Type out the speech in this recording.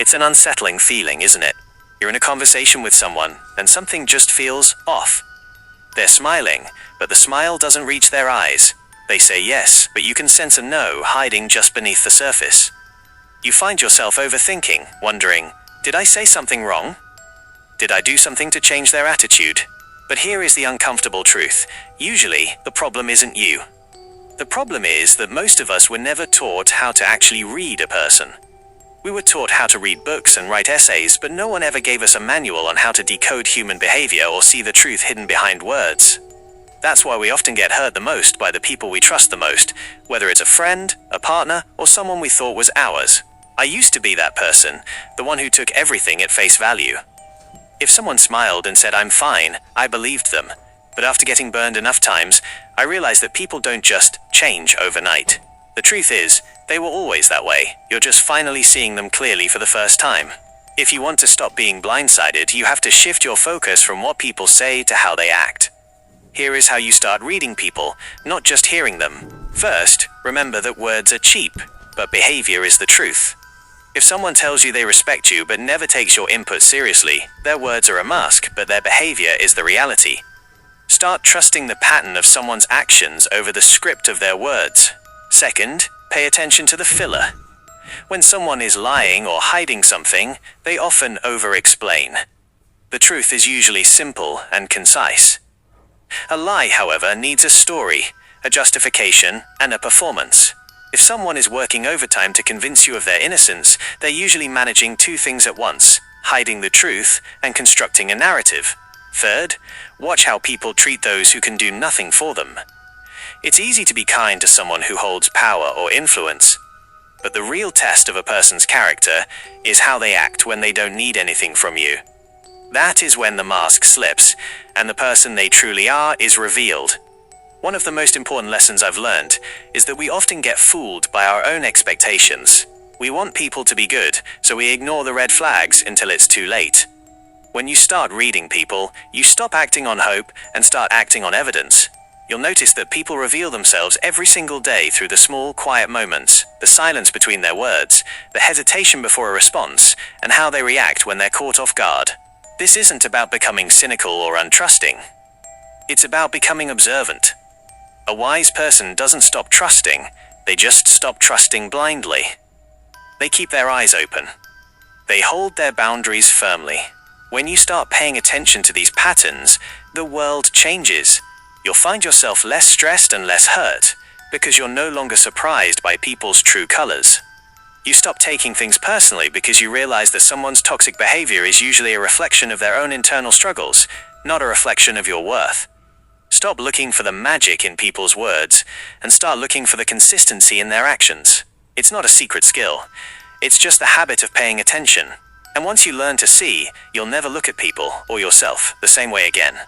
It's an unsettling feeling, isn't it? You're in a conversation with someone, and something just feels off. They're smiling, but the smile doesn't reach their eyes. They say yes, but you can sense a no hiding just beneath the surface. You find yourself overthinking, wondering, did I say something wrong? Did I do something to change their attitude? But here is the uncomfortable truth. Usually, the problem isn't you. The problem is that most of us were never taught how to actually read a person. We were taught how to read books and write essays, but no one ever gave us a manual on how to decode human behavior or see the truth hidden behind words. That's why we often get hurt the most by the people we trust the most, whether it's a friend, a partner, or someone we thought was ours. I used to be that person, the one who took everything at face value. If someone smiled and said I'm fine, I believed them. But after getting burned enough times, I realized that people don't just change overnight. The truth is, they were always that way. You're just finally seeing them clearly for the first time. If you want to stop being blindsided, you have to shift your focus from what people say to how they act. Here is how you start reading people, not just hearing them. First, remember that words are cheap, but behavior is the truth. If someone tells you they respect you but never takes your input seriously, their words are a mask, but their behavior is the reality. Start trusting the pattern of someone's actions over the script of their words. Second, pay attention to the filler. When someone is lying or hiding something, they often over-explain. The truth is usually simple and concise. A lie, however, needs a story, a justification, and a performance. If someone is working overtime to convince you of their innocence, they're usually managing two things at once, hiding the truth and constructing a narrative. Third, watch how people treat those who can do nothing for them. It's easy to be kind to someone who holds power or influence, but the real test of a person's character is how they act when they don't need anything from you. That is when the mask slips, and the person they truly are is revealed. One of the most important lessons I've learned is that we often get fooled by our own expectations. We want people to be good, so we ignore the red flags until it's too late. When you start reading people, you stop acting on hope and start acting on evidence. You'll notice that people reveal themselves every single day through the small, quiet moments, the silence between their words, the hesitation before a response, and how they react when they're caught off guard. This isn't about becoming cynical or untrusting. It's about becoming observant. A wise person doesn't stop trusting, they just stop trusting blindly. They keep their eyes open. They hold their boundaries firmly. When you start paying attention to these patterns, the world changes. You'll find yourself less stressed and less hurt, because you're no longer surprised by people's true colors. You stop taking things personally because you realize that someone's toxic behavior is usually a reflection of their own internal struggles, not a reflection of your worth. Stop looking for the magic in people's words, and start looking for the consistency in their actions. It's not a secret skill. It's just the habit of paying attention. And once you learn to see, you'll never look at people, or yourself, the same way again.